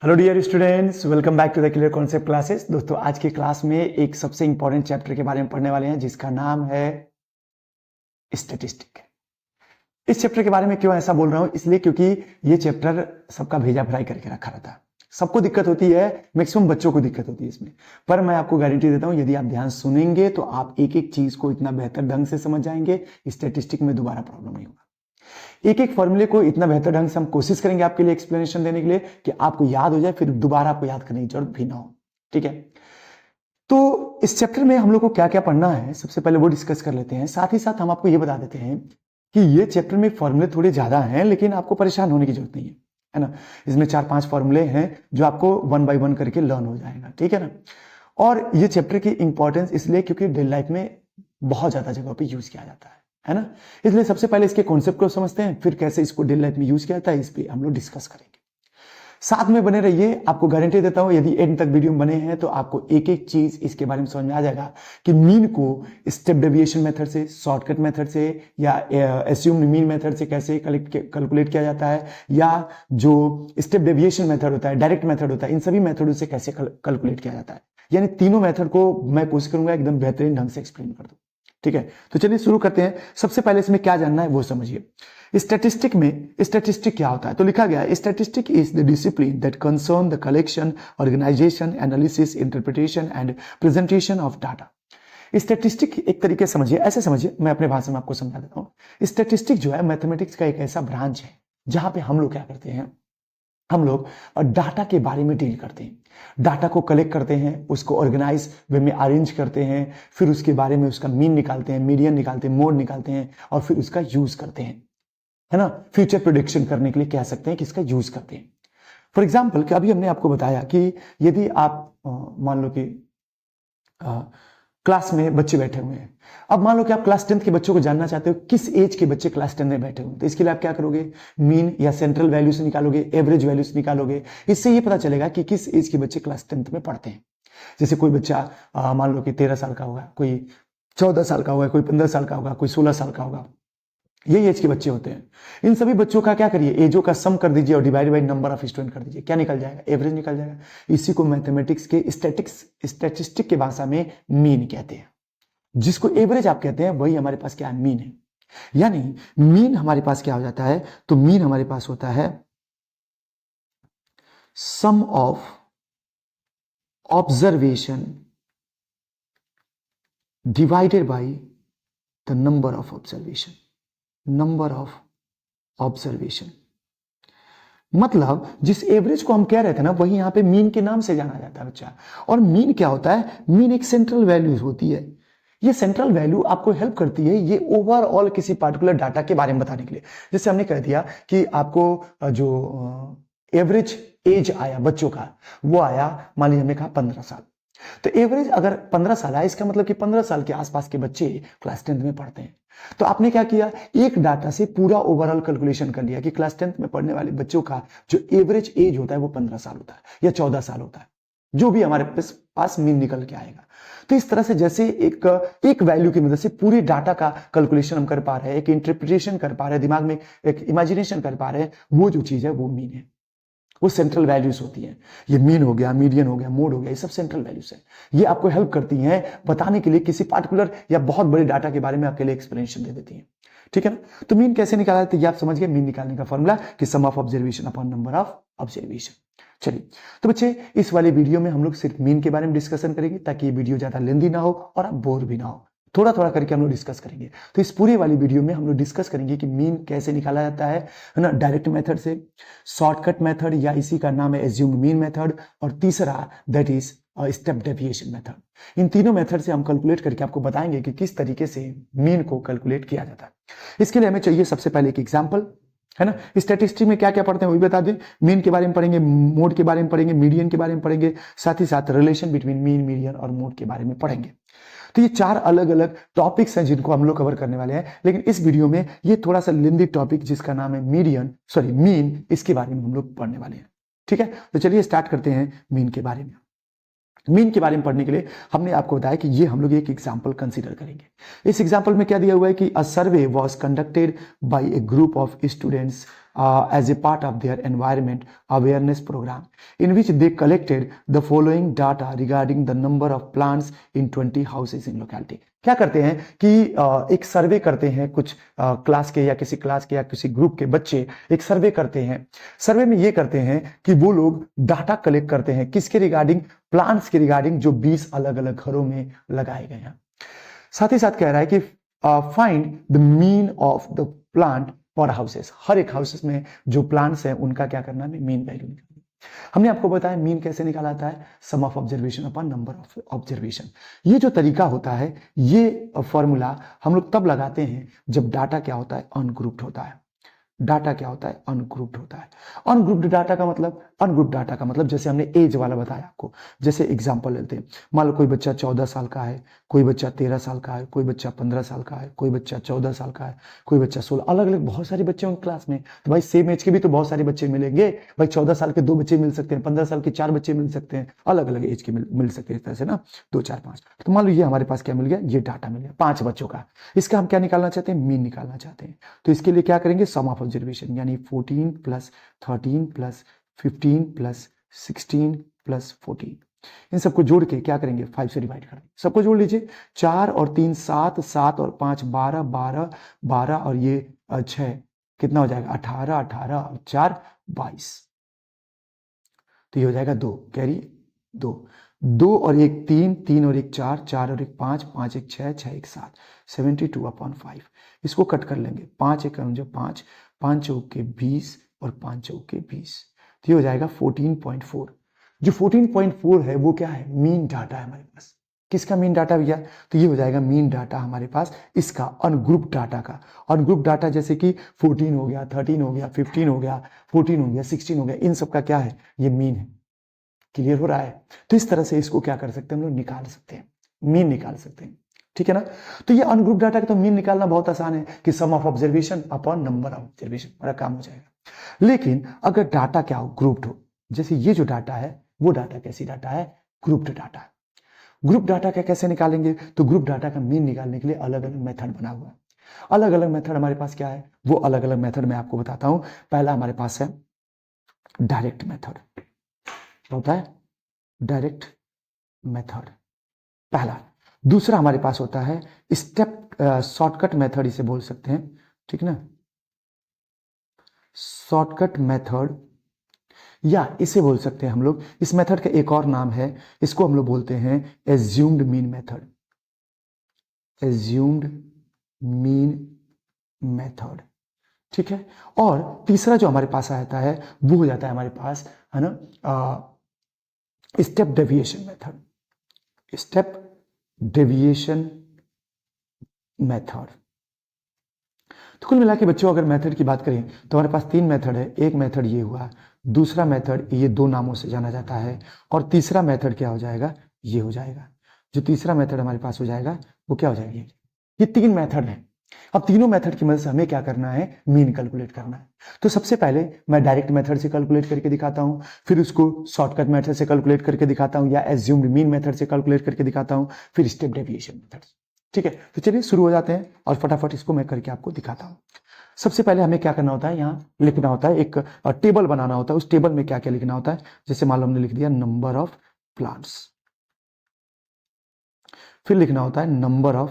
Hello dear students, welcome back to the clear concept classes. दोस्तों, आज की class में एक सबसे इंपॉर्टेंट चैप्टर के बारे में पढ़ने वाले हैं जिसका नाम है स्टैटिस्टिक। इस चैप्टर के बारे में क्यों ऐसा बोल रहा हूं, इसलिए क्योंकि ये चैप्टर सबका भेजा भराई करके रखा रहता है। सबको दिक्कत होती है, मैक्सिमम बच्चों को दिक्कत होती है इसमें। पर मैं आपको गारंटी देता हूं, यदि आप ध्यान सुनेंगे तो आप एक एक चीज को इतना बेहतर ढंग से समझ जाएंगे, स्टैटिस्टिक में दोबारा प्रॉब्लम नहीं होगा। एक एक फॉर्मूले को इतना बेहतर ढंग से हम कोशिश करेंगे आपके लिए एक्सप्लेनेशन देने के लिए कि आपको याद हो जाए, फिर दोबारा आपको याद करने की जरूरत भी ना हो। ठीक है, तो इस चैप्टर में हम लोग को क्या क्या पढ़ना है, सबसे पहले वो डिस्कस कर लेते हैं। साथ ही साथ हम आपको ये बता देते हैं कि ये चैप्टर में फॉर्मूले थोड़े ज्यादा हैं, लेकिन आपको परेशान होने की जरूरत नहीं है ना। इसमें 4-5 फॉर्मूले हैं जो आपको 1 बाय 1 करके लर्न हो जाएगा। ठीक है ना। और ये चैप्टर की इंपॉर्टेंस इसलिए क्योंकि डेली लाइफ में बहुत ज्यादा जगह पे यूज किया जाता है ना। इसलिए सबसे पहले इसके कॉन्सेप्ट को समझते हैं, फिर कैसे इसको डेली लाइफ में यूज किया जाता है इस पे हम लोग डिस्कस करेंगे। साथ में बने रहिए, आपको गारंटी देता हूं यदि एंड तक वीडियो में बने हैं तो आपको एक एक चीज इसके बारे में समझ में आ जाएगा कि मीन को स्टेप डेविएशन मेथड से, शॉर्टकट मेथड से या एज्यूम्ड मीन मेथड से कैसे कैलकुलेट किया जाता है, या जो स्टेप डेविएशन मेथड होता है, डायरेक्ट मेथड होता है, इन सभी मेथडों से कैसे कैलकुलेट किया जाता है। यानी तीनों मेथड को मैं कोशिश करूंगा एकदम बेहतरीन ढंग से एक्सप्लेन कर दूं। ठीक है, तो चलिए शुरू करते हैं। सबसे पहले इसमें क्या जानना है वो समझिए। स्टैटिस्टिक में स्टैटिस्टिक क्या होता है, तो लिखा गया है statistic is the discipline that concern the collection, organisation, analysis, interpretation and presentation of data. Statistic एक तरीके से समझिए, ऐसे समझिए, मैं अपने भाषा में आपको समझा देता हूं। स्टैटिस्टिक जो है मैथमेटिक्स का एक ऐसा ब्रांच है जहां पे हम लोग क्या करते हैं, हम लोग डाटा के बारे में डील करते हैं। डाटा को कलेक्ट करते हैं, उसको ऑर्गेनाइज वे में अरेंज करते हैं, फिर उसके बारे में उसका मीन निकालते हैं, मीडियन निकालते हैं, मोड निकालते हैं, और फिर उसका यूज करते हैं, है ना। फ्यूचर प्रोडिक्शन करने के लिए कह सकते हैं कि इसका यूज करते हैं। फॉर एग्जाम्पल, कि अभी हमने आपको बताया कि यदि आप मान लो कि क्लास में बच्चे बैठे हुए हैं। अब मान लो कि आप क्लास 10th के बच्चों को जानना चाहते हो किस एज के बच्चे क्लास 10 में बैठे हुए, तो इसके लिए आप क्या करोगे, मीन या सेंट्रल वैल्यू से निकालोगे, एवरेज वैल्यू से निकालोगे। इससे ये पता चलेगा कि किस एज के बच्चे क्लास 10th में पढ़ते हैं। जैसे कोई बच्चा मान लो कि 13 साल का होगा, कोई 14 साल का होगा, कोई 15 साल का होगा, कोई 16 साल का होगा। यही एज के बच्चे होते हैं। इन सभी बच्चों का क्या करिए, एजों का सम कर दीजिए और divide by number of student कर दीजिए। क्या निकल जाएगा, एवरेज निकल जाएगा। इसी को मैथमेटिक्स के स्टैटिस्टिक के भाषा में मीन कहते हैं। जिसको एवरेज आप कहते हैं वही हमारे पास क्या है, मीन है। यानी मीन हमारे पास क्या हो जाता है, तो मीन हमारे पास होता है sum of observation divided by the number of observation. Number of observation मतलब जिस एवरेज को हम कह रहे थे ना, वही यहां पे मीन के नाम से जाना जाता है बच्चा। और मीन क्या होता है, मीन एक सेंट्रल वैल्यू होती है। ये सेंट्रल वैल्यू आपको हेल्प करती है ये ओवरऑल किसी पार्टिकुलर डाटा के बारे में बताने के लिए। जैसे हमने कह दिया कि आपको जो एवरेज एज आया बच्चों का, वो आया, मान लीजिए हमने कहा 15 साल। तो एवरेज अगर 15 साल आया, इसका मतलब कि 15 साल के आसपास के बच्चे क्लास 10th में पढ़ते हैं। तो आपने क्या किया, एक डाटा से पूरा ओवरऑल कैलकुलेशन कर लिया कि क्लास 10th में पढ़ने वाले बच्चों का जो एवरेज एज होता है वो 15 साल होता है या 14 साल होता है, जो भी हमारे पास मीन निकल के आएगा। तो इस तरह से जैसे एक वैल्यू की मदद से पूरी डाटा का कैलकुलेशन हम कर पा रहे हैं, एक इंटरप्रिटेशन कर पा रहे हैं, दिमाग में एक इमेजिनेशन कर पा रहे हैं, वो जो चीज है वो मीन है। वो सेंट्रल वैल्यूज होती हैं। ये मीन हो गया, मीडियन हो गया, मोड हो गया, ये सब सेंट्रल वैल्यूज है। ये आपको हेल्प करती हैं बताने के लिए किसी पार्टिकुलर या बहुत बड़े डाटा के बारे में आपके लिए एक्सप्लेनेशन दे देती हैं। ठीक है ना। तो मीन कैसे निकाला जाता है ये आप समझ गए। मीन निकालने का फॉर्मूला कि sum of observation upon number of observation. चलिए, तो बच्चे इस वाले वीडियो में हम लोग सिर्फ मीन के बारे में डिस्कशन करेंगे ताकि ये वीडियो ज्यादा लेंदी ना हो और आप बोर भी ना हो। थोड़ा थोड़ा करके हम लोग डिस्कस करेंगे। तो इस पूरे वाली वीडियो में हम लोग डिस्कस करेंगे कि मीन कैसे निकाला जाता है ना, डायरेक्ट मेथड से, शॉर्टकट मेथड या इसी का नाम है एज्यूम्ड मीन मेथड, और तीसरा that is step deviation method. इन तीनों मेथड से हम कैलकुलेट करके आपको बताएंगे कि किस तरीके से मीन को कैलकुलेट किया जाता है। इसके लिए हमें चाहिए सबसे पहले एक एग्जाम्पल, है ना। स्टैटिस्टिक्स में क्या क्या पढ़ते हैं वो भी बता दें। मीन के बारे में पढ़ेंगे, मोड के बारे में पढ़ेंगे, मीडियन के बारे में पढ़ेंगे, साथ ही साथ रिलेशन बिटवीन मीन, मीडियन और मोड के बारे में पढ़ेंगे। तो ये 4 अलग अलग टॉपिक्स हैं जिनको हम लोग कवर करने वाले हैं। लेकिन इस वीडियो में ये थोड़ा सा लेंदी टॉपिक जिसका नाम है मीन, इसके बारे में हम लोग पढ़ने वाले हैं। ठीक है, तो चलिए स्टार्ट करते हैं मीन के बारे में। मीन के बारे में पढ़ने के लिए हमने आपको बताया कि ये हम लोग एक एग्जाम्पल कंसीडर करेंगे। इस एग्जाम्पल में क्या दिया हुआ है कि a survey was conducted by a group of students as a part of their environment awareness program, in which they collected the following data regarding the number of plants in 20 houses in locality. क्या करते हैं कि एक सर्वे करते हैं, कुछ class के या किसी क्लास के या किसी ग्रुप के बच्चे एक सर्वे करते हैं। सर्वे में ये करते हैं कि वो लोग डाटा कलेक्ट करते हैं किसके रिगार्डिंग, प्लांट्स के रिगार्डिंग, जो 20 अलग अलग घरों में लगाए गए हैं। साथ ही साथ कह रहा है कि find the mean of the plant पर हाउसेस, हर एक हाउसेस में जो प्लांट्स हैं उनका क्या करना है, मीन वैल्यू निकालना। हमने आपको बताया मीन कैसे निकाला जाता है, sum of observation upon number of observation. ये जो तरीका होता है, ये फॉर्मूला हम लोग तब लगाते हैं जब डाटा क्या होता है, अनग्रुप्ड होता है। डाटा क्या होता है, अनग्रुप्ड होता है। अनग्रुप्ड डाटा का मतलब, अनग्रुप्ड डाटा का मतलब जैसे हमने एज वाला बताया आपको, जैसे एग्जांपल लेते हैं, मान लो कोई बच्चा 14 साल का है, कोई बच्चा 13 साल का है, कोई बच्चा 15 साल का है, कोई बच्चा 14 साल का है, कोई बच्चा 16, अलग अलग बहुत सारे बच्चे होंगे क्लास में। तो भाई सेम एज के भी तो बहुत सारे बच्चे मिलेंगे भाई, 14 साल के 2 बच्चे मिल सकते हैं, 15 साल के 4 बच्चे मिल सकते हैं, अलग अलग एज के मिल सकते हैं, इस तरह से ना 2 4 5। तो मान लो ये हमारे पास क्या मिल गया, ये डाटा मिल गया 5 बच्चों का। इसका हम क्या निकालना चाहते हैं, मीन निकालना चाहते हैं। तो इसके लिए क्या करेंगे, सम ऑफ ऑब्जर्वेशन, यानी 14 प्लस 13 प्लस 15 प्लस 16 प्लस 14, इन सबको जोड़ के क्या करेंगे, 5 से डिवाइड करेंगे। सबको जोड़ लीजिए, 4 और 3 7, 7 और 5 12, 12 12 और ये 6, कितना हो जाएगा 18, 18 और 4 22। तो ये हो जाएगा 2, कैरी 2, 2 और 1 3, 3 और 1 4, 4 और 1 5, 5 1 6, 6 1 7, 72/5। इसको कट कर लेंगे, 5 1 5, 5 चौक के 20 और 5 चौक के 20। तो ये हो जाएगा 14.4। जो 14.4 है वो क्या है, मीन डाटा है हमारे पास। किसका मीन डाटा भैया, तो ये हो जाएगा मीन डाटा हमारे पास इसका, अनग्रुप डाटा का। अनग्रुप डाटा जैसे कि 14 हो गया, 13 हो गया, 15 हो गया, 14 हो गया, 16 हो गया, इन सब का क्या है, ये मीन है। क्लियर हो रहा है। तो इस तरह से इसको क्या कर सकते हैं हम लोग, निकाल सकते हैं, मीन निकाल सकते हैं, ठीक है ना। तो ये अनग्रुप डाटा का तो मीन निकालना बहुत आसान है कि sum of observation upon number of observation, हमारा काम हो जाएगा। लेकिन अगर डाटा क्या हो, ग्रुप्ड हो, जैसे ये जो डाटा है वो डाटा कैसी डाटा है, ग्रुप्ड डाटा है। ग्रुप डाटा का कैसे निकालेंगे, तो ग्रुप डाटा का मीन निकालने के लिए अलग अलग मेथड बना हुआ है। अलग अलग मेथड हमारे पास क्या है, वो अलग अलग मेथड मैं आपको बताता हूं। पहला हमारे पास है डायरेक्ट मेथड, होता है डायरेक्ट मेथड पहला। दूसरा हमारे पास होता है स्टेप शॉर्टकट मेथड, इसे बोल सकते हैं, ठीक ना, शॉर्टकट मेथड, या इसे बोल सकते हैं हम लोग, इस मेथड का एक और नाम है, इसको हम लोग बोलते हैं assumed mean method, assumed mean method, ठीक है। और तीसरा जो हमारे पास आता है वो हो जाता है हमारे पास, है ना, step deviation method, step deviation method. तो कुल मिला के बच्चों अगर मेथड की बात करें तो हमारे पास 3 मेथड है। एक मेथड ये हुआ, दूसरा मेथड ये 2 नामों से जाना जाता है, और तीसरा मेथड क्या हो जाएगा, ये हो जाएगा। जो तीसरा मेथड हमारे पास हो जाएगा वो क्या हो जाएगा, ये 3 मेथड है। अब तीनों मेथड की मदद से हमें क्या करना है, मीन कैलकुलेट करना है। तो सबसे पहले मैं डायरेक्ट मेथड से कैलकुलेट करके दिखाता हूं, फिर उसको शॉर्टकट मेथड से कैलकुलेट करके दिखाता हूं, या एज्यूम्ड मीन मेथड से कैलकुलेट करके दिखाता हूं, फिर स्टेप डेविएशन मेथड। ठीक है, तो चलिए शुरू हो जाते हैं और फटाफट इसको मैं करके आपको दिखाता हूं। सबसे पहले हमें क्या करना होता है, यहाँ लिखना होता है, एक टेबल बनाना होता है। उस टेबल में क्या क्या लिखना होता है, जैसे मान लो हमने लिख दिया नंबर ऑफ प्लांट्स, फिर लिखना होता है नंबर ऑफ,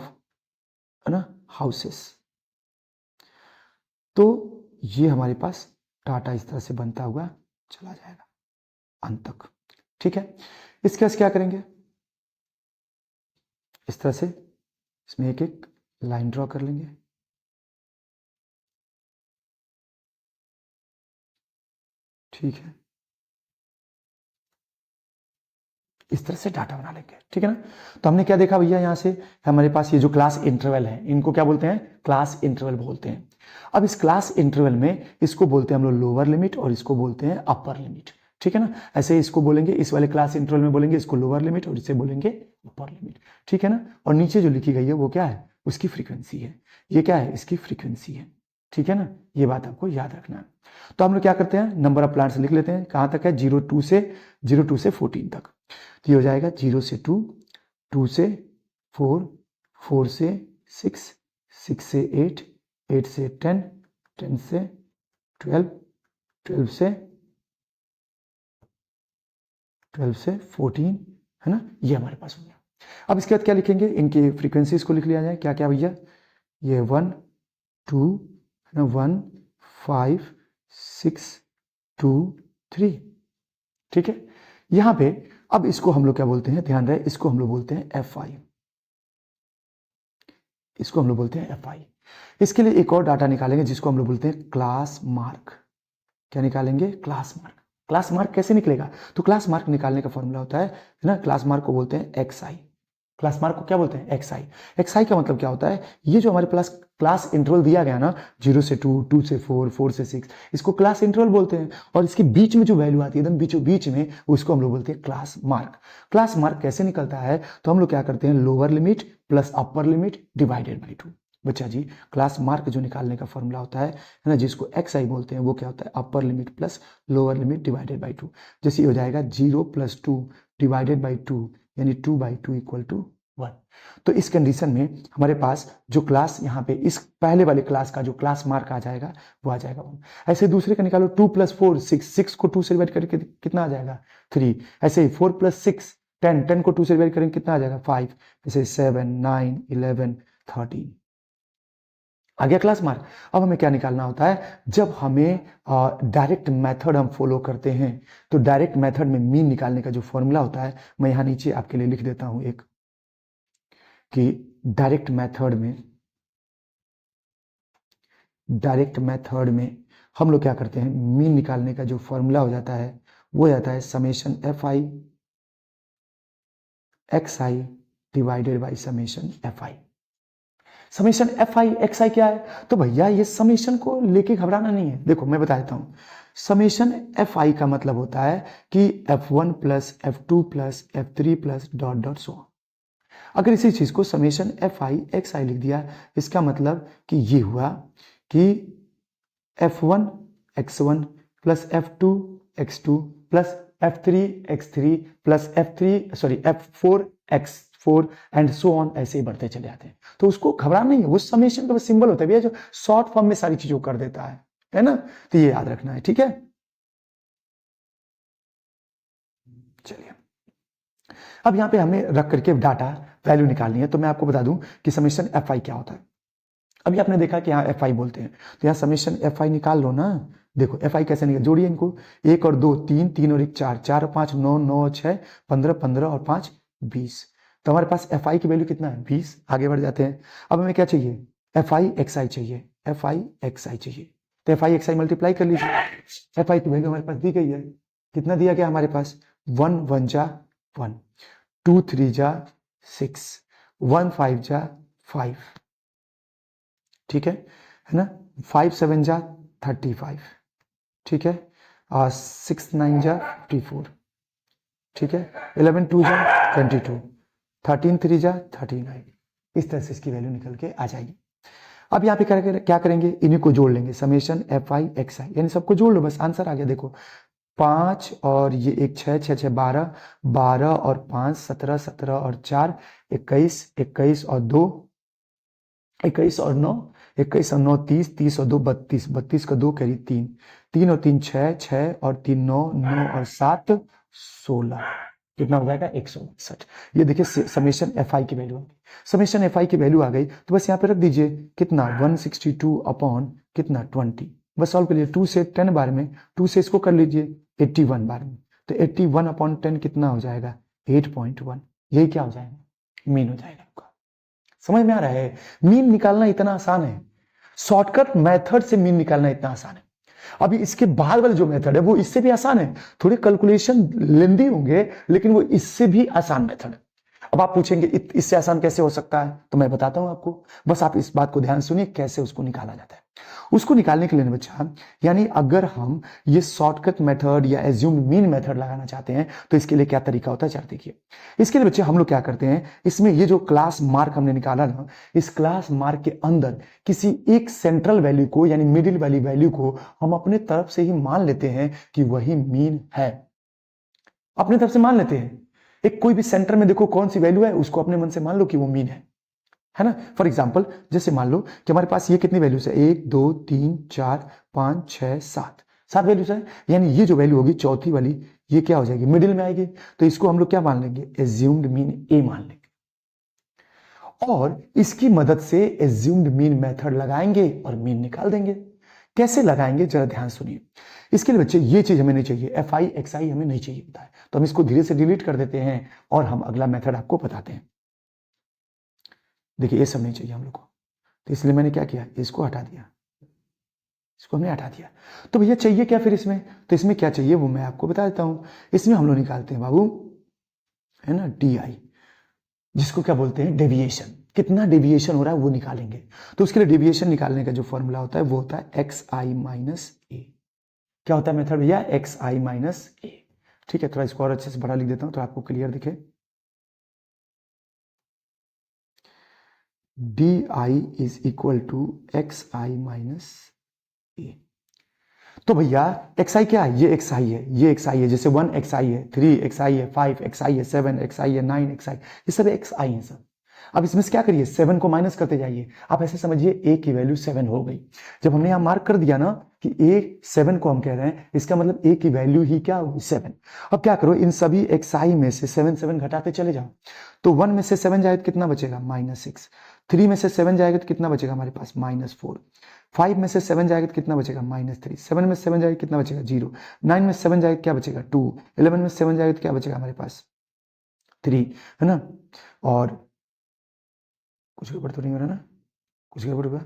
है ना, हाउसेस। तो ये हमारे पास डाटा इस तरह से बनता हुआ चला जाएगा अंत तक, ठीक है। इसके बाद क्या करेंगे, इस तरह से इसमें एक एक लाइन ड्रॉ कर लेंगे, ठीक है। इस तरह से डाटा बना लेंगे, ठीक है ना। तो हमने क्या देखा भैया, यहां से हमारे पास ये जो क्लास इंटरवल है, इनको क्या बोलते हैं, क्लास इंटरवल बोलते हैं। अब इस क्लास इंटरवल में इसको बोलते हैं हम लोग लोअर लिमिट और इसको बोलते हैं अपर लिमिट, ठीक है ना। ऐसे ही इसको बोलेंगे, इस वाले क्लास इंटरवल में बोलेंगे इसको लोअर लिमिट और इसे बोलेंगे अपर लिमिट, ठीक है ना। और नीचे जो लिखी गई है वो क्या है, उसकी फ्रीक्वेंसी है, ये क्या है, इसकी फ्रीक्वेंसी है, ठीक है ना। ये बात आपको याद रखना है। तो हम लोग क्या करते हैं, नंबर ऑफ प्लांट्स लिख लेते हैं, कहां तक है, 02 से 14 तक। तो ये हो जाएगा 0 से 2, 2 से 4, 4 से 6, 6 से 8, 8 से 10, 10 से 12 12 से 14, है ना, ये हमारे पास हो गया। अब इसके बाद क्या लिखेंगे, इनकी फ्रीक्वेंसीज को लिख लिया जाए। क्या क्या भैया, ये 1 2 है ना, 1 5 6 2 3, ठीक है। यहां पे अब इसको हम लोग क्या बोलते हैं, ध्यान रहे, इसको हम लोग बोलते हैं FI, इसको हम लोग बोलते हैं FI। इसके लिए एक और डाटा निकालेंगे जिसको हम लोग बोलते हैं क्लास मार्क। क्या निकालेंगे, क्लास मार्क। क्लास मार्क कैसे निकलेगा, तो क्लास मार्क निकालने का फॉर्मूला होता है ना, क्लास मार्क को बोलते हैं XI। क्लास मार्क को क्या बोलते हैं, XI। XI का मतलब क्या होता है, ये जो हमारे पास क्लास इंटरवल दिया गया ना, 0 से 2, 2 से 4, 4 से 6, इसको क्लास इंटरवल बोलते हैं। और इसके बीच में जो वैल्यू आती है एकदम बीचों बीच में, उसको हम लोग बोलते हैं क्लास मार्क। क्लास मार्क कैसे निकलता है, तो हम लोग क्या करते हैं, lower limit plus upper limit divided by 2। बच्चा जी, क्लास मार्क जो निकालने का फॉर्मूला होता है ना, जिसको XI बोलते हैं, वो क्या होता है, upper limit plus lower limit divided by 2। जैसे हो जाएगा 0 + 2 डिवाइडेड बाई 2, यानी 2/2 = 1। तो इस कंडीशन में हमारे पास जो क्लास यहाँ पे इस पहले वाले क्लास का जो क्लास मार्क आ जाएगा वो आ जाएगा 1। ऐसे दूसरे का निकालो, 2 + 4 6, 6 को 2 से डिवाइड करके कितना आ जाएगा 3। ऐसे ही 4 + 6 10, 10 को 2 से डिवाइड करेंगे कितना आ जाएगा 5। ऐसे 7 9 11 13 आ गया क्लास मार्क। अब हमें क्या निकालना होता है, जब हमें डायरेक्ट मेथड हम फॉलो करते हैं, तो डायरेक्ट मेथड में मीन निकालने का जो फॉर्मूला होता है, मैं यहां नीचे आपके लिए लिख देता हूं एक, कि डायरेक्ट मेथड में हम लोग क्या करते हैं, मीन निकालने का जो फॉर्मूला हो जाता है वो जाता है summation FI XI divided by summation FI। Summation FI XI क्या है, तो भैया ये समेशन को लेके घबराना नहीं है। देखो मैं बता देता हूं, समेशन FI का मतलब होता है कि F1 + F2 + F3 + dot dot so. अगर इसी चीज को समेशन FI XI लिख दिया, इसका मतलब कि ये हुआ कि F1 X1 + F2 X2 + F3 X3 + F4 X4 and so on, ऐसे ही बढ़ते चले जाते हैं। तो उसको घबराना नहीं है, वो समेशन का बस सिंबल होता है भैया, जो शॉर्ट फॉर्म में सारी चीजों कर देता है ना, तो ये याद रखना है, ठीक है। चलिए, अब यहां पे हमें रख करके डाटा वैल्यू निकालनी है, तो मैं आपको बता दूं कि समेशन FI क्या होता है। अभी आपने देखा कि यहाँ FI बोलते हैं, तो यहाँ समेशन FI निकाल लो ना। देखो FI कैसे निकाल, जोड़िए इनको, 1 और 2 3, 3 और 1 4, 4 और 5 9, 9 और 6 15, 15 और 5 20। तो हमारे पास FI की वैल्यू कितना है, 20। आगे बढ़ जाते हैं। अब हमें क्या चाहिए, FI XI चाहिए, FI XI चाहिए। तो FI XI मल्टीप्लाई कर लीजिए। FI की वैल्यू हमारे पास दी गई है, कितना दिया गया हमारे पास, 1 1 जा 1, 2 3 जा 6, 1 5 जा 5, ठीक है ना, 5 7 जा 35, ठीक है, 6 9 जा 54, ठीक है, 11 2 जा 22, 13 3 जा 39। इस तरह से इसकी वैल्यू निकल के आ जाएगी। अब यहाँ पे क्या करेंगे, इन्हीं को जोड़ लेंगे, समेशन FI XI, यानी सबको जोड़ लो, बस आंसर आ गया। देखो 5 और ये 1 6 6 6 12, 12 और 5 17, 17 और 4 21, 21 और 2 21 और 9, 21 और 9 30, 30 और 2 32, 32 का 2 कैरी 3, 3 और 3 6, 6 और 3 9, 9 और 7 16, कितना हो जाएगा 162। ये देखिए समेशन FI की वैल्यू आ गई। समेशन FI की वैल्यू आ गई तो बस यहाँ पे रख दीजिए, कितना 162 अपॉन कितना 20, बस सॉल्व करिए। 2 से 10 बार में, 2 से इसको कर लीजिए 81 बार में, तो 81 अपॉन 10 कितना हो जाएगा 8.1। यही क्या हो जाएगा, मीन हो जाएगा आपका। समझ में आ रहा है, मीन निकालना इतना आसान है, शॉर्टकट मेथड से मीन निकालना इतना आसान है। अभी इसके बाद वाले जो मेथड है वो इससे भी आसान है, थोड़े कैलकुलेशन लेंदी होंगे, लेकिन वो इससे भी आसान मेथड है। अब आप पूछेंगे इससे आसान कैसे हो सकता है, तो मैं बताता हूं आपको, बस आप इस बात को ध्यान सुनिए कैसे उसको निकाला जाता है। उसको निकालने के लिए बच्चा, यानी अगर हम ये शॉर्टकट मेथड या एज्यूम मीन मेथड लगाना चाहते हैं तो इसके लिए क्या तरीका होता है, चल देखिए। इसके लिए बच्चे हम लोग क्या करते हैं, इसमें ये जो क्लास मार्क हमने निकाला ना, इस क्लास मार्क के अंदर किसी एक सेंट्रल वैल्यू को, यानी मिडिल वाली वैल्यू को हम अपने तरफ से ही मान लेते हैं कि वही मीन है। अपने तरफ से मान लेते हैं, एक कोई भी सेंटर में देखो कौन सी वैल्यू है, उसको अपने मन से मान लो कि वो मीन है। है ना। फॉर एग्जाम्पल जैसे मान लो कि हमारे पास ये कितनी वैल्यूज है, 1 2 3 4 5 6 7, 7 वैल्यूज है, यानी ये जो वैल्यू होगी चौथी वाली ये क्या हो जाएगी, मिडिल में आएगी, तो इसको हम लोग क्या मान लेंगे, एज्यूम्ड मीन ए मान लेंगे, और इसकी मदद से एज्यूम्ड मीन मेथड लगाएंगे और मीन निकाल देंगे। कैसे लगाएंगे जरा ध्यान सुनिए। इसके लिए बच्चे ये चीज हमें नहीं चाहिए, एफ आई एक्स आई हमें नहीं चाहिए होता है, तो हम इसको धीरे से डिलीट कर देते हैं और हम अगला मेथड आपको बताते हैं। देखिए ये सब नहीं चाहिए हम लोग को, तो इसलिए मैंने क्या किया, इसको हटा दिया, इसको हमने हटा दिया। तो भैया चाहिए क्या फिर इसमें, तो इसमें क्या चाहिए वो मैं आपको बता देता हूं। इसमें हम लोग निकालते हैं बाबू, है ना, डी आई, जिसको क्या बोलते हैं, डेविएशन। कितना डेविएशन हो रहा है वो निकालेंगे। तो उसके लिए डेविएशन निकालने का जो फॉर्मूला होता है वो होता है एक्स आई माइनस ए। क्या होता है मेथड भैया, एक्स आई माइनस ए। ठीक है, थोड़ा इसको और अच्छे से बड़ा लिख देता हूं तो आपको क्लियर दिखे। D I is equal to X I minus A. तो भैया एक्स आई क्या है, ये एक्स आई है, ये एक्स आई है, जैसे 1 एक्स आई है, 3 एक्स आई है, 5 एक्स आई है, 7 एक्स आई है, 9 एक्स आई, ये सब एक्स आई है सब। अब इसमें से क्या करिए, 7 को माइनस करते जाइए। आप ऐसे समझिए ए की वैल्यू 7 हो गई। जब हमने यहां मार्क कर दिया ना कि ए 7 को हम कह रहे हैं, इसका मतलब ए की वैल्यू ही क्या होगी, 7। अब क्या करो, इन सभी एक्स आई में से 7 7 घटाते चले जाओ। तो 1 में से 7 जाए तो कितना बचेगा, -6। 3 में से 7 जाएगा तो कितना बचेगा हमारे पास, -4। 5 में से 7 जाएगा तो कितना बचेगा, -3। 7 में 7 जाएगा कितना बचेगा, 0। 9 में 7 जाएगा क्या बचेगा, 2। 11 में 7 जाएगा तो क्या बचेगा हमारे पास, 3, है ना। और कुछ गड़बड़ तो नहीं हो रहा ना, कुछ गड़बड़ हुआ।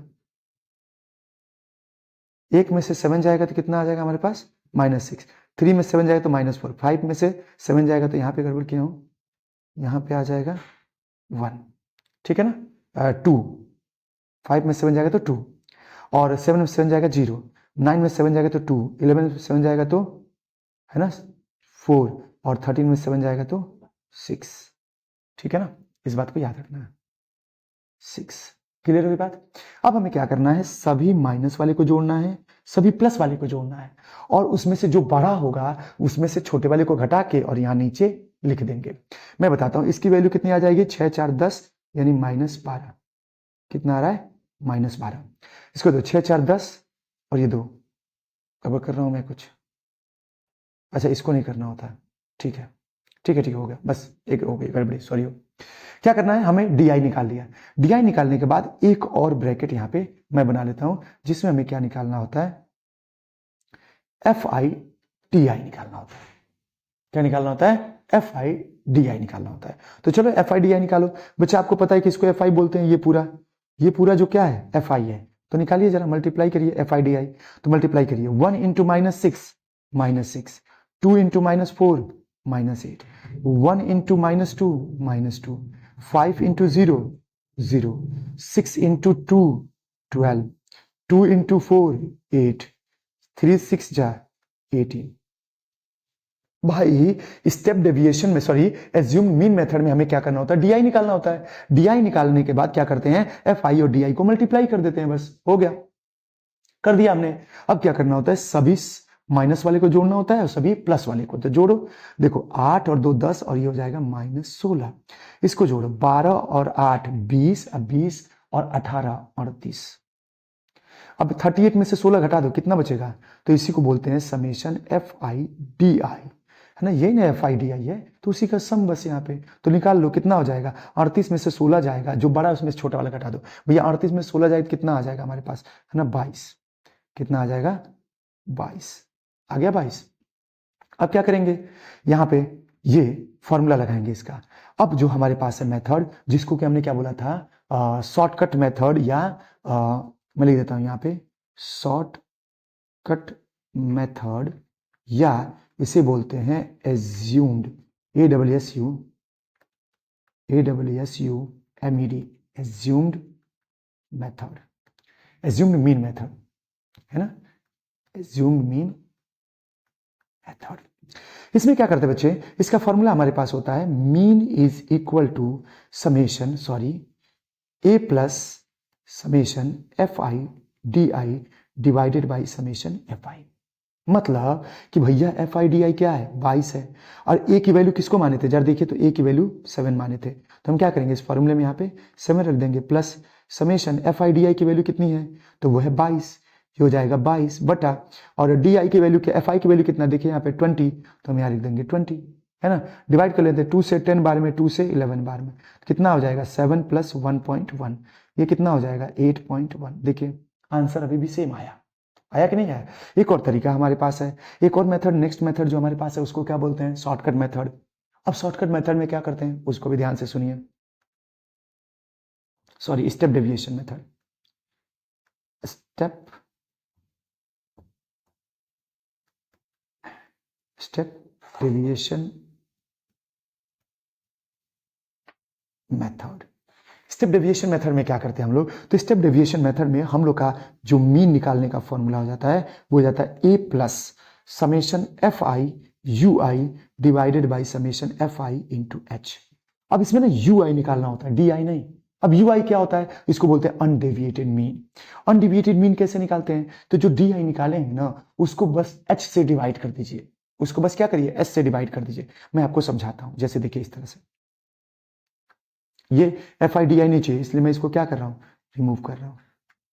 1 में से 7 जाएगा तो कितना आ जाएगा हमारे पास, -6। 3 में 7 जाएगा तो -4। 5 में से 7 जाएगा तो यहाँ पे गड़बड़ किया हूँ, यहाँ पे आ जाएगा 1, ठीक है ना, 2। 5 में 7 जाएगा तो 2, और 7 में 7 जाएगा 0। 9 में 7 जाएगा तो 2। 11 में 7 जाएगा तो, है ना, 4, और 13 में 7 जाएगा तो 6। ठीक है ना, इस बात को याद रखना है, 6। क्लियर हुई बात। अब हमें क्या करना है, सभी माइनस वाले को जोड़ना है, सभी प्लस वाले को जोड़ना है, और उसमें से जो बड़ा होगा उसमें से छोटे वाले को घटा के और यहां नीचे लिख देंगे। मैं बताता हूं इसकी वैल्यू कितनी आ जाएगी, 6 4 10, यानी -12। कितना आ रहा है, -12। इसको दो, 6 4 10 और ये 2। अब कर रहा हूं मैं कुछ, अच्छा इसको नहीं करना होता, ठीक है ठीक है ठीक हो गया, बस एक हो गई गड़बड़ी, सॉरी। क्या करना है, हमें डी आई निकाल लिया। डी आई निकालने के बाद एक और ब्रैकेट यहां पे मैं बना लेता हूं, जिसमें हमें क्या निकालना होता है, एफ आई डी आई निकालना होता है। क्या निकालना होता है, एफ आई डी आई निकालना होता है। तो चलो एफ आई डी आई निकालो। बच्चा आपको पता है कि इसको एफ आई बोलते हैं, ये पूरा जो क्या है, एफ आई है। तो निकालिए जरा, मल्टीप्लाई करिए एफ आई डी आई। तो मल्टीप्लाई करिए, 1 into -6 -6, 2 into -4 -8, 1 into -2 -2, 5 into 0 0, 6 into 2 12, 2 into 4 8, 3 6 जा 18। भाई स्टेप डेविएशन में, सॉरी एज्यूम मीन मेथड में हमें क्या करना होता है, डीआई निकालना होता है। डीआई निकालने के बाद क्या करते हैं, एफ आई और डीआई को मल्टीप्लाई कर देते हैं, बस हो गया, कर दिया हमने। अब क्या करना होता है, सभी माइनस वाले को जोड़ना होता है और सभी प्लस वाले को, तो जोड़ो। देखो 8 और 2 10, और ये हो जाएगा -16। इसको जोड़ो, 12 और 8 20, 20 और 18 38। अब 38 में से 16 घटा दो, कितना बचेगा, तो इसी को बोलते हैं समेशन एफ आई डी आई, है ना, यही ना एफ आई डी आई है, तो उसी का सम बस यहाँ पे। तो निकाल लो कितना हो जाएगा, 38 में से 16 जाएगा, जो बड़ा उसमें से छोटा वाला घटा दो। भैया 38 में 16 जाए तो कितना आ जाएगा हमारे पास, है ना, 22। कितना आ जाएगा, 22 आ गया, 22। अब क्या करेंगे, यहाँ पे ये फॉर्मूला लगाएंगे इसका। अब जो हमारे पास है मेथड, जिसको कि हमने क्या बोला था, शॉर्टकट मेथड, या मैं लिख देता हूं यहाँ पे, शॉर्टकट मेथड, या इसे बोलते हैं assumed, AWSUMED, assumed method, assumed mean method, है ना, एज्यूम्ड मीन मेथड। इसमें क्या करते हैं बच्चे, इसका फॉर्मूला हमारे पास होता है, mean is equal to summation, sorry, A plus summation F I D I divided by summation F I. मतलब कि भैया एफ आई डी आई क्या है, 22 है, और ए की वैल्यू किसको माने थे, जरा देखिए तो ए की वैल्यू 7 माने थे, तो हम क्या करेंगे, इस फॉर्मूले में यहाँ पे 7 रख देंगे plus summation F I D आई की वैल्यू कितनी है, तो वो है 22, ये हो जाएगा 22 बटा, और डी आई की वैल्यू क्या, एफ आई की वैल्यू कितना, देखिए यहाँ पे 20, तो हम यहाँ लिख देंगे 20, है ना। डिवाइड कर लेते हैं 2 से 10 बार में, 2 से 11 बार में, कितना हो जाएगा 7 प्लस 1.1, ये कितना हो जाएगा 8.1। देखिए आंसर अभी भी सेम आया, आया कि नहीं आया। एक और तरीका हमारे पास है, एक और मेथड, नेक्स्ट मेथड जो हमारे पास है उसको क्या बोलते हैं, शॉर्टकट मेथड। अब शॉर्टकट मेथड में क्या करते हैं उसको भी ध्यान से सुनिए, sorry step deviation method, step deviation method. Step deviation method में क्या करते हैं हम लोग, तो स्टेप डेविएशन मेथड में हम लोग का जो मीन निकालने का फॉर्मूला हो जाता है वो हो जाता है A plus summation F I U I divided by summation F I into H. अब इसमें ना यू आई निकालना होता है, डी आई नहीं। अब यू आई क्या होता है, इसको बोलते हैं अनडेविएटेड मीन। अनडेविएटेड मीन कैसे निकालते हैं, तो जो डी आई निकाले हैं ना उसको बस एच से डिवाइड कर दीजिए, उसको बस क्या करिए एच से डिवाइड कर दीजिए। मैं आपको समझाता हूं, जैसे देखिए इस तरह से, ये एफ आई डी आई नहीं चाहिए इसलिए मैं इसको क्या कर रहा हूं, रिमूव कर रहा हूं,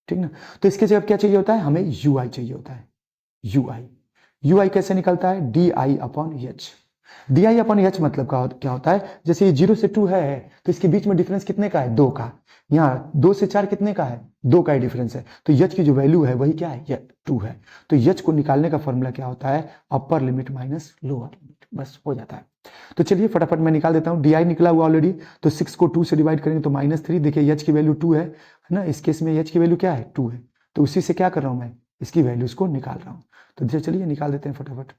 ठीक ना। तो इसके जगह क्या चाहिए होता है, हमें यू आई चाहिए होता है, यू आई। यू आई कैसे निकलता है, D I upon H. D I upon H मतलब क्या होता है, जैसे ये 0 से 2 है तो इसके बीच में डिफरेंस कितने का है, 2 का। यहाँ 2 से 4 कितने का है, 2 का ही डिफरेंस है, तो एच की जो वैल्यू है वही क्या है, 2 है। तो एच को निकालने का फॉर्मूला क्या होता है, upper limit minus lower limit, बस हो जाता है। तो चलिए फटाफट मैं निकाल देता हूं, डी आई निकला हुआ ऑलरेडी, तो 6 को 2 से डिवाइड करेंगे तो -3। देखिए एच की वैल्यू 2 है ना, इस केस में एच की वैल्यू क्या है, 2 है, तो उसी से क्या कर रहा हूं मैं, इसकी वैल्यूज को निकाल रहा हूं। तो चलिए निकाल देते हैं फटाफट।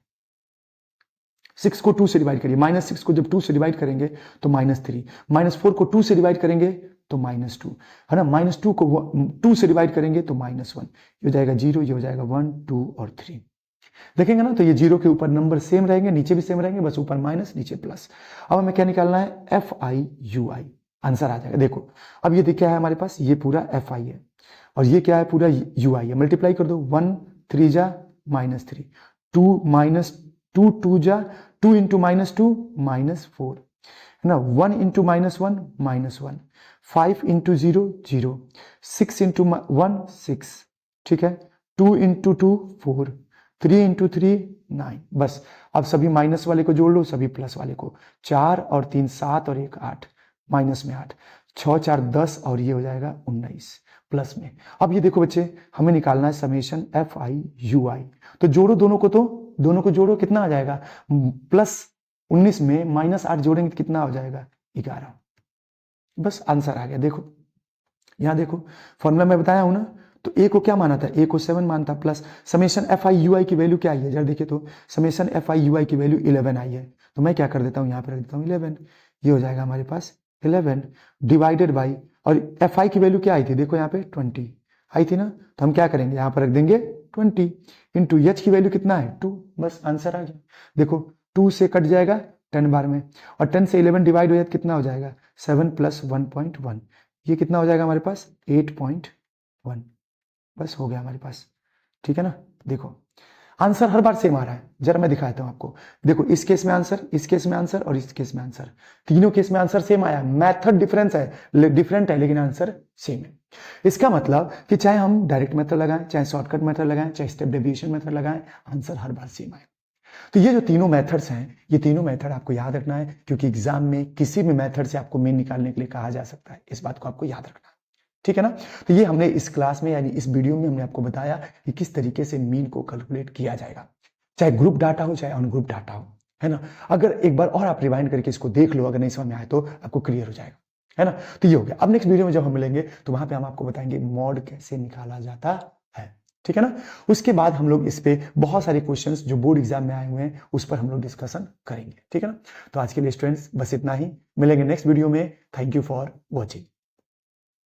6 को 2 से डिवाइड करिए, -6 को जब 2 से डिवाइड करेंगे तो -3, -4 को 2 से डिवाइड करेंगे तो -2, है ना, -2 को 2 से डिवाइड करेंगे तो -1, ये हो जाएगा 0, ये हो जाएगा 1, 2 और 3। देखेंगे ना तो ये 0 के ऊपर नंबर सेम रहेंगे, नीचे भी सेम रहेंगे, बस ऊपर माइनस नीचे प्लस। अब हमें क्या निकालना है, F I U I, answer आ जाएगा। देखो अब ये क्या है हमारे पास, ये पूरा एफ आई है और ये क्या है, पूरा यू आई है। मल्टीप्लाई कर दो, 1 3 जा -3, 2 -2 2 जा 2 इंटू -2 -4, है ना, 1 इंटू -1 -1, 5 इंटू 0 0, 6 इंटू 1 6, ठीक है, 2 इंटू 2 4, 3 इंटू 3 9। बस अब सभी माइनस वाले को जोड़ लो, सभी प्लस वाले को, 4 और 3 7 और 1 8, माइनस में 8, 6 4 10 और ये हो जाएगा 19 प्लस में। अब ये देखो बच्चे, हमें निकालना है समेशन एफ आई यू आई, तो जोड़ो दोनों को, तो दोनों को जोड़ो, कितना आ जाएगा, +19 में -8 जोड़ेंगे तो कितना हो जाएगा, 11। बस आंसर आ गया। देखो यहां देखो, फॉर्मूला में बताया हूं ना, तो ए को क्या माना था, ए को 7 मानता, plus summation F I U I की वैल्यू क्या आई है, जरा देखिए तो summation F I U I की वैल्यू 11 आई है, तो मैं क्या कर देता हूं, यहां पर रख देता हूं 11, ये हो जाएगा हमारे पास 11 डिवाइडेड बाई, और एफ आई की वैल्यू क्या आई थी, देखो यहाँ पे 20 आई थी ना, तो हम क्या करेंगे, यहाँ पर रख देंगे 20 इंटू एच की वैल्यू कितना है 2, बस आंसर आ गया। देखो 2 से कट जाएगा 10 बार में, और 10 से 11 डिवाइड हो जाए तो कितना हो जाएगा, 7 प्लस 1.1, ये कितना हो जाएगा हमारे पास 8.1, बस हो गया हमारे पास, ठीक है ना। देखो आंसर हर बार सेम आ रहा है, जरा मैं दिखाता हूं आपको। देखो इस केस में आंसर, इस केस में आंसर और इस केस में आंसर, तीनों केस में आंसर सेम आया, मेथड डिफरेंस है, डिफरेंट है, लेकिन आंसर सेम है। इसका मतलब कि चाहे हम डायरेक्ट मेथड लगाएं, चाहे शॉर्टकट मेथड लगाएं, चाहे स्टेप डेविएशन मेथड लगाएं, आंसर हर बार सेम आए। तो ये जो तीनों मेथड्स हैं, ये तीनों मेथड आपको याद रखना है, क्योंकि एग्जाम में किसी भी मेथड से आपको मीन निकालने के लिए कहा जा सकता है, इस बात को आपको याद रखना है, ठीक है ना। तो ये हमने इस क्लास में, यानी इस वीडियो में हमने आपको बताया कि किस तरीके से मीन को कैलकुलेट किया जाएगा, चाहे ग्रुप डाटा हो चाहे अनग्रुप डाटा हो, है ना। अगर एक बार और आप रिवाइंड करके इसको देख लो, अगर नहीं समझ में आए तो आपको क्लियर हो जाएगा, है ना। तो ये हो गया। अब नेक्स्ट वीडियो में जब हम मिलेंगे तो वहां पे हम आपको बताएंगे मॉड कैसे निकाला जाता है, ठीक है ना। उसके बाद हम लोग इस पे बहुत सारे क्वेश्चंस जो बोर्ड एग्जाम में आए हुए हैं उस पर हम लोग डिस्कशन करेंगे, ठीक है ना। तो आज के लिए स्टूडेंट्स बस इतना ही, मिलेंगे नेक्स्ट वीडियो में। Thank you for watching.